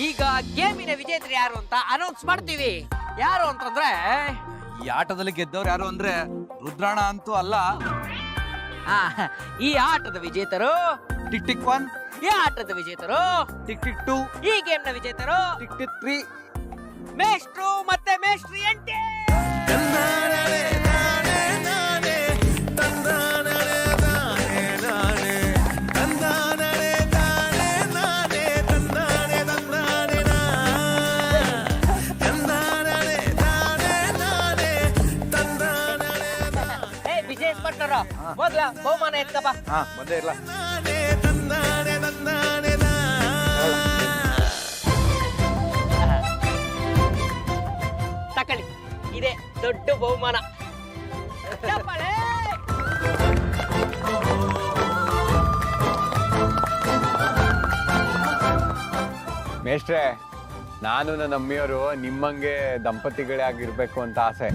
ಈಗ ಗೇಮಿನ ವಿಜೇತರು ಯಾರು ಅಂತ ಅನೌನ್ಸ್ ಮಾಡ್ತೀವಿ. ಯಾರು ಅಂತಂದ್ರೆ ಈ ಆಟದಲ್ಲಿ ಗೆದ್ದವ್ರು ಯಾರು ಅಂದ್ರೆ ರುದ್ರಾಣ ಅಂತೂ ಅಲ್ಲ. ಆ, ಈ ಆಟದ ವಿಜೇತರು ಟಿಕ್ ಟಿಕ್ 1, ಈ ಆಟದ ವಿಜೇತರು ಟಿಕ್ ಟಿಕ್ 2, ಈ ಗೇಮ್ನ ವಿಜೇತರು ಟಿಕ್ ಟಿಕ್ 3. ಮೇಷ್ಟ್ರು ಮತ್ತೆ ಮೇಷ್ಟ್ರಿ ಎಂಟೆ. ವಿಜಯ್ ಭಟ್ರು ಮೊದ್ಲ ಬಹುಮಾನ ಎತ್ಕಪ್ಪ. ಬಂದೇ ಇಲ್ಲ. ತಕೊಳ್ಳಿ, ಇದೆ ದೊಡ್ಡ ಬಹುಮಾನ. ಚಪ್ಪಾಳೆ. ಮೇಷ್ಟ್ರೆ, ನಾನು ನನ್ನ ಅಮ್ಮಿಯವರು ನಿಮ್ಮಂಗೆ ದಂಪತಿಗಳೇ ಆಗಿರ್ಬೇಕು ಅಂತ ಆಸೆ.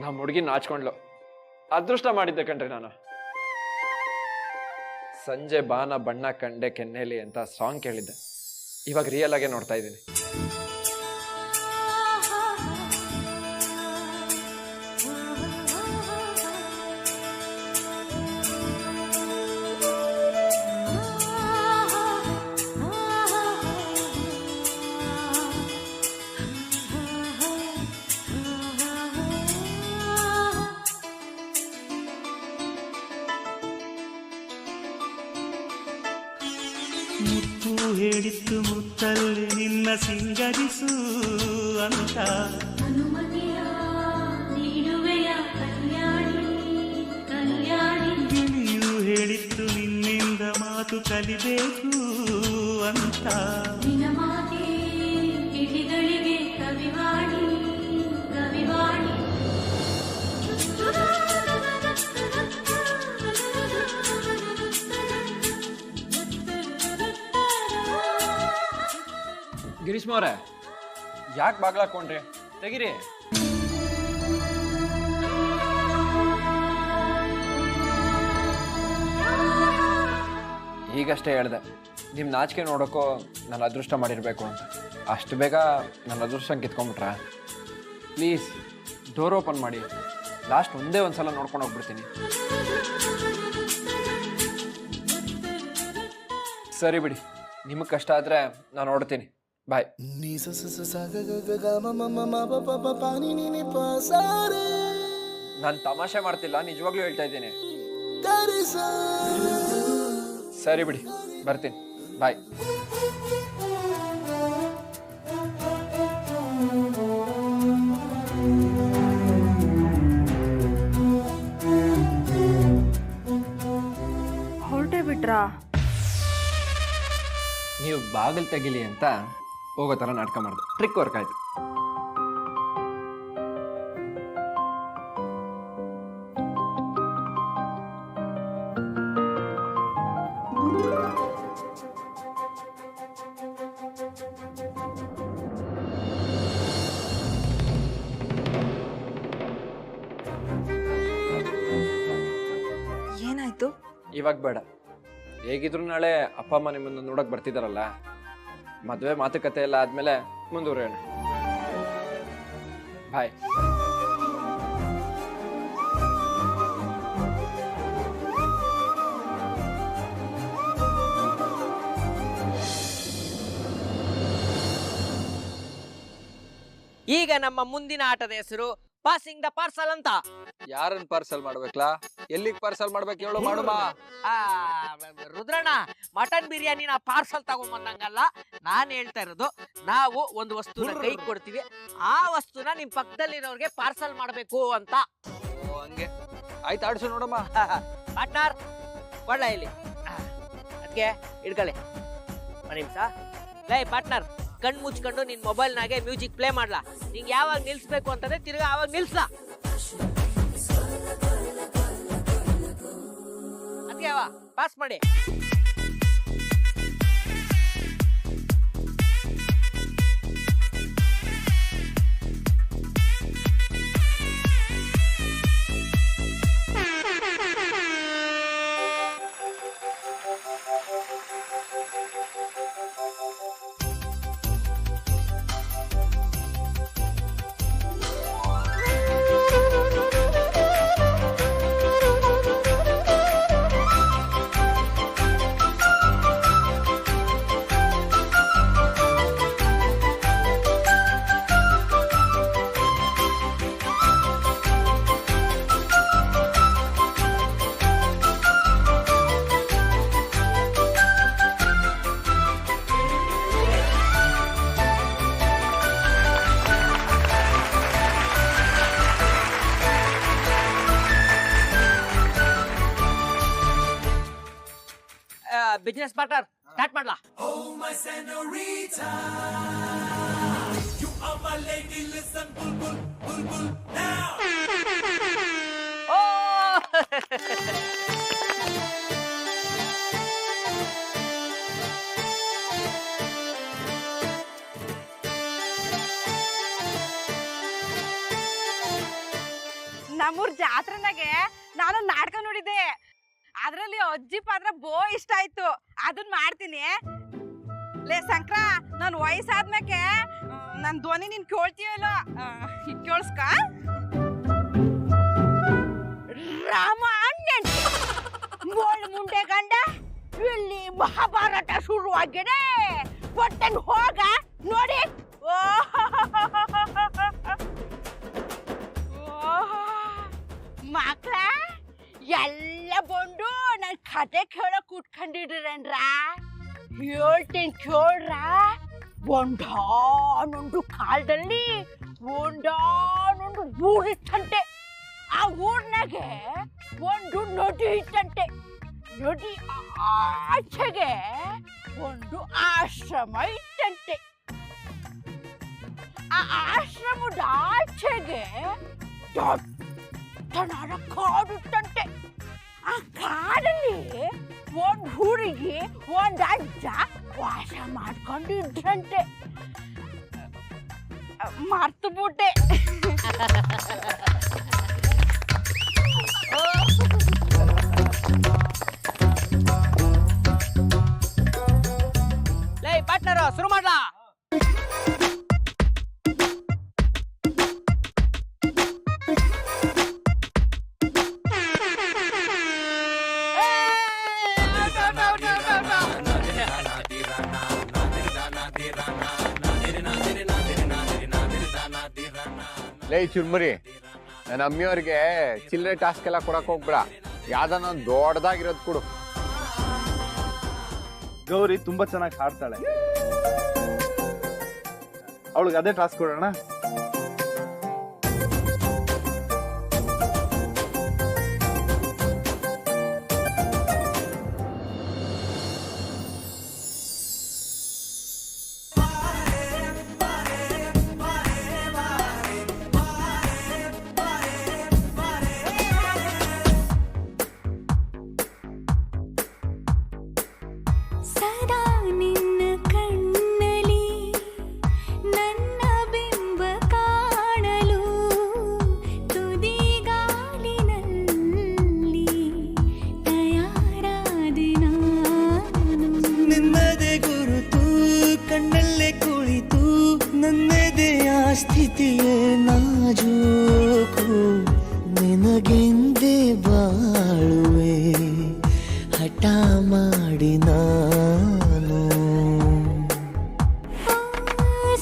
ನಮ್ಮ ಹುಡುಗಿ ನಾಚ್ಕೊಂಡ್ಲು. ಅದೃಷ್ಟ ಮಾಡಿದ್ದೆ ಕಣ್ರಿ ನಾನು. ಸಂಜೆ ಬಾನ ಬಣ್ಣ ಕಂಡೆ ಕೆನ್ನೆಲಿ ಅಂತ ಸಾಂಗ್ ಕೇಳಿದ್ದೆ. ಇವಾಗ ರಿಯಲ್ ಆಗೇ ನೋಡ್ತಾ ಇದ್ದೀನಿ. ಮುತ್ತು ಹೇಳಿತ್ತು ಮುತ್ತಲ್ಲಿ ನಿನ್ನ ಸಿಂಗರಿಸು ಅಂತ. ಗಿಳಿಯು ಹೇಳಿತ್ತು ನಿನ್ನಿಂದ ಮಾತು ಕಲಿಬೇಕು ಅಂತ. ಗಿರೀಶ್ ಮವ್ರೆ, ಯಾಕೆ ಬಾಗ್ಲಾಕೊಂಡ್ರಿ? ತೆಗಿರಿ. ಈಗಷ್ಟೇ ಹೇಳ್ದೆ, ನಿಮ್ಮ ನಾಚಿಕೆ ನೋಡೋಕ್ಕೋ ನಾನು ಅದೃಷ್ಟ ಮಾಡಿರಬೇಕು ಅಂತ. ಅಷ್ಟು ಬೇಗ ನನ್ನ ಅದೃಷ್ಟ ಕಿತ್ಕೊಂಡ್ಬಿಟ್ರಾ? ಪ್ಲೀಸ್ ಡೋರ್ ಓಪನ್ ಮಾಡಿ. ಲಾಸ್ಟ್ ಒಂದೇ ಒಂದ್ಸಲ ನೋಡ್ಕೊಂಡು ಹೋಗ್ಬಿಡ್ತೀನಿ. ಸರಿ ಬಿಡಿ, ನಿಮಗೆ ಕಷ್ಟ ಆದರೆ ನಾನು ನೋಡ್ತೀನಿ. ಬಾಯ್. ನಾನು ತಮಾಷೆ ಮಾಡ್ತಿಲ್ಲ, ನಿಜವಾಗ್ಲೂ ಹೇಳ್ತಾ ಇದ್ದೀನಿ. ಸರಿ ಬಿಡಿ, ಬರ್ತೀನಿ. ಬಾಯ್. ಹೊರಟೇ ಬಿಟ್ರಾ? ನೀವು ಬಾಗಿಲು ತೆಗಿಲಿ ಅಂತ ಹೋಗೋ ಥರ ನಾಟಕ ಮಾಡಿದೆ. ಟ್ರಿಕ್ ವರ್ಕ್ ಆಯ್ತು. ಏನಾಯ್ತು? ಇವಾಗ ಬೇಡ. ಹೇಗಿದ್ರು ನಾಳೆ ಅಪ್ಪ ಅಮ್ಮ ನಿಮ್ಮನ್ನು ನೋಡಕ್ ಬರ್ತಿದಾರಲ್ಲ, ಮದುವೆ ಮಾತುಕತೆ ಎಲ್ಲ ಆದ್ಮೇಲೆ ಮುಂದುವರಿಯೋಣ. ಬಾಯ್. ಈಗ ನಮ್ಮ ಮುಂದಿನ ಆಟದ ಹೆಸರು ಪಾಸಿಂಗ್ ದ ಪಾರ್ಸಲ್ ಅಂತ. ಯಾರನ್ನ ಪಾರ್ಸಲ್ ಮಾಡ್ಬೇಕಲ್ಲ? ಎಲ್ಲಿಗೆ ಪಾರ್ಸಲ್ ಮಾಡ್ಬೇಕು ಹೇಳು, ಮಾಡುಮ. ರುದ್ರಣ್ಣ, ಮಟನ್ ಬಿರಿಯಾನಿನ ಪಾರ್ಸಲ್ ತಗೊಂಡ್ಬಂದಂಗಲ್ಲ, ನಾನ್ ಹೇಳ್ತಾ ಇರೋದು, ನಾವು ಒಂದು ವಸ್ತುನ ಕೈ ಕೊಡ್ತೀವಿ, ಆ ವಸ್ತುನ ನಿಮ್ ಪಕ್ಕದಲ್ಲಿರೋರ್ಗೆ ಪಾರ್ಸಲ್ ಮಾಡ್ಬೇಕು ಅಂತ. ಹಂಗೆ ಆಯ್ತು, ಆಡ್ಸು ನೋಡಮ್ಮ. ಪಾರ್ಟ್ನರ್ ಒಳ್ಳೆ ಇಲ್ಲಿ ಅದಕ್ಕೆ ಇಡ್ಕೊಳ್ಳಿ. ಒಂದು ನಿಮಿಷ. ಲೈ ಪಾರ್ಟ್ನರ್, ಕಣ್ ಮುಚ್ಕೊಂಡು ನಿನ್ ಮೊಬೈಲ್ನಾಗೆ ಮ್ಯೂಸಿಕ್ ಪ್ಲೇ ಮಾಡ್ಲಾ. ನಿಂಗೆ ಯಾವಾಗ ನಿಲ್ಸ್ಬೇಕು ಅಂತಂದ್ರೆ ತಿರ್ಗಾ ಆವಾಗ ನಿಲ್ಸ್ಲಾ. ಅದಕ್ಕೆ ಪಾಸ್ ಮಾಡಿ. ಬಿಸ್ನೆಸ್ ಪಾರ್ಟ್ನರ್ ಸ್ಟಾರ್ಟ್ ಮಾಡ್ಲಾ? ಓ ನಮ್ಮೂರ್ ಜಾತ್ರೆನಾಗೆ ನಾನು ನಾಟಕ ನೋಡಿದ್ದೆ. ಅದ್ರಲ್ಲಿ ಅಜ್ಜಿ ಪಾತ್ರ ಇಷ್ಟ ಆಯ್ತು. ಅದನ್ನ ಮಾಡ್ತೀನಿ. ಲೇ ಸಂಕ್ರ, ನನ್ ವಯಸ್ಸಾದ್ಮೇಕೆ ನನ್ ಧ್ವನಿ ನೀನ್ ಕೇಳ್ತೀಯಲ್ಲ, ಕೇಳಿಸ್ಕ. ರಾಮಾಯಣ ಮುಂಡೆ ಗಂಡ ಇಲ್ಲಿ ಮಹಾಭಾರತ ಶುರುವಾಗಿದೆ. ಬಟ್ಟನ್ ಹೋಗ ನೋಡಿ. ಮಕ್ಳ ಎಲ್ಲ ಬಂದು ನನ್ ಕತೆ ಕೇಳಕ್ ಕೂತ್ಕೊಂಡಿದ್ರೇನ್ರ? ಹೇಳ್ತೀನಿ ಕೇಳ್ರ. ಒಂದಾನೊಂದು ಕಾಲದಲ್ಲಿ ಒಂದಾನೊಂದು ಊರಿತ್ತಂತೆ. ಆ ಊರ್ನಾಗೆ ಒಂದು ನದಿ ಇತ್ತಂತೆ. ನದಿ ಆಚೆಗೆ ಒಂದು ಆಶ್ರಮ ಇತ್ತಂತೆ. ಆ ಆಶ್ರಮದ ಆಚೆಗೆ ದೊಡ್ಡನಾದ ಕಾಡಿತ್ತಂತೆ. ಆ ಕಾಡಲ್ಲಿ ಒಂದ್ ಊರಿಗೆ ಒಂದ್ ಅಜ್ಜ ವಾಸ ಮಾಡ್ಕೊಂಡಿದ್ರಂತೆ. ಮರ್ತು ಬಿಟ್ಟೆ. ಲೇ ಪಾರ್ಟ್ನರ್ ಶುರು ಮಾಡ್ಲಾ? ಲೇ ಚುರ್ಮುರಿ, ನನ್ನ ಅಮ್ಮಿಯವ್ರಿಗೆ ಚಿಲ್ಲರೆ ಟಾಸ್ಕ್ ಎಲ್ಲ ಕೊಡಕ್ ಹೋಗ್ಬೇಡ. ಯಾವ್ದಾನ ಒಂದು ದೊಡ್ಡದಾಗಿರೋದು ಕೊಡು. ಗೌರಿ ತುಂಬಾ ಚೆನ್ನಾಗಿ ಹಾಡ್ತಾಳೆ, ಅವಳಿಗೆ ಅದೇ ಟಾಸ್ಕ್ ಕೊಡೋಣ. ಸ್ಥಿತಿಯೇ ನಾಜೂಕು ನಿನಗೆಂದೇ ಬಾಳುವೆ ಹಠ ಮಾಡಿ ನಾನು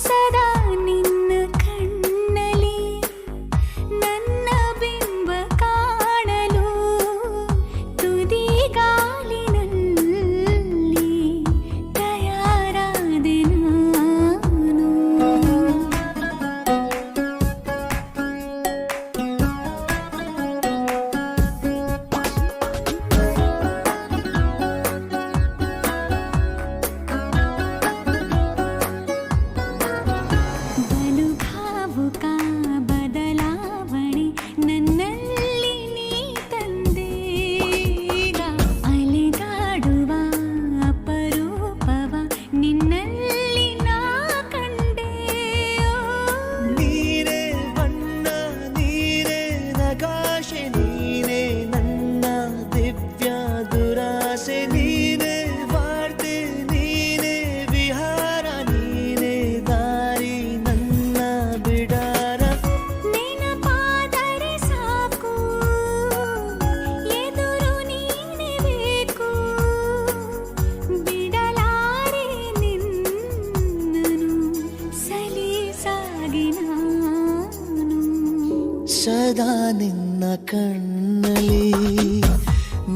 ಸದಾ ನಿನ್ನ ಕಣ್ಣಲ್ಲಿ ನನ್ನ ಬಿಂಬ ಕಾಣಲು ತುದಿಗಾಲಿನಲ್ಲಿ ತಯಾರಾದೆ ನಾನು. ಬಲು ಭಾವುಕ ಬದಲಾವಣೆ ನನ್ನಲ್ಲಿ ನೀ ತಂದೀಗ ಅಲೆದಾಡುವ ಅಪರೂಪವ ನಿನ್ನಲ್ಲಿ ನಾ ಕಂಡೆ. ನೀರೇ ಬಣ್ಣ ನೀರೇ ನಗಾಶೆ ನೀನೇ ನನ್ನ ದಿವ್ಯ ದುರಾಸೆ ನೀನೇ ವಾರ್ತೆ ನೀನೇ ವಿಹಾರ ನೀನೇ ದಾರಿ ನನ್ನ ಬಿಡಾರ. ನೆನಪಾದರೆ ಸಾಕು ಎದುರು ನೀನೇ ಬೇಕು ಬಿಡಲಾರೆ ನಿನ್ನನು ಸಲೀಸಾಗಿ ನಾನು. ಸದಾ ನಿನ್ನ ಕಣ್ಣಲ್ಲಿ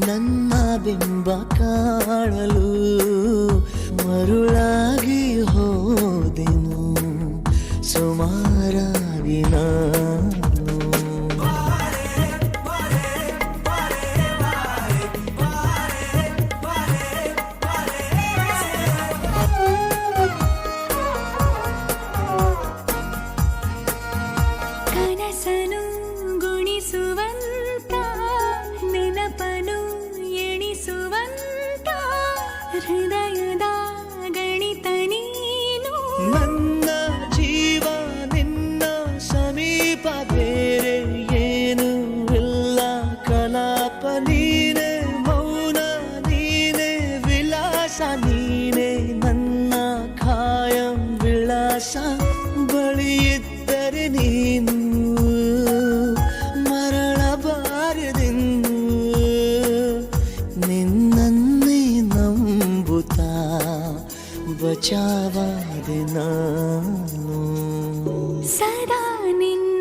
ನನ್ನ ಬಿಂಬ ಕಾಣಲು ಮರುಳಾಗಿ ಹೋದೆನು ಸುಮಾರಾಗಿ ನಾನು. ಸಮಯದ ಗಣಿತ ನೀನು ನನ್ನ ಜೀವ ನಿನ್ನ ಸಮೀಪ ಬೇರೆ ಏನು ಇಲ್ಲ ಕಲಾಪ ನೀನೆ ಮೌನ ನೀನೆ ವಿಲಾಸ ನೀನೆ ನನ್ನ ಖಾಯಂ ವಿಳಾಸ ಬಳಿಯಿದ್ದರೆ ನೀನು ಮರಳಬಾರದೆಂದು ನಿನ್ನನ್ನೇ ನಂಬುತ್ತಾ ಬಚಾವಾದೆ ನಾನು ಸದಾ ನಿನ್ನ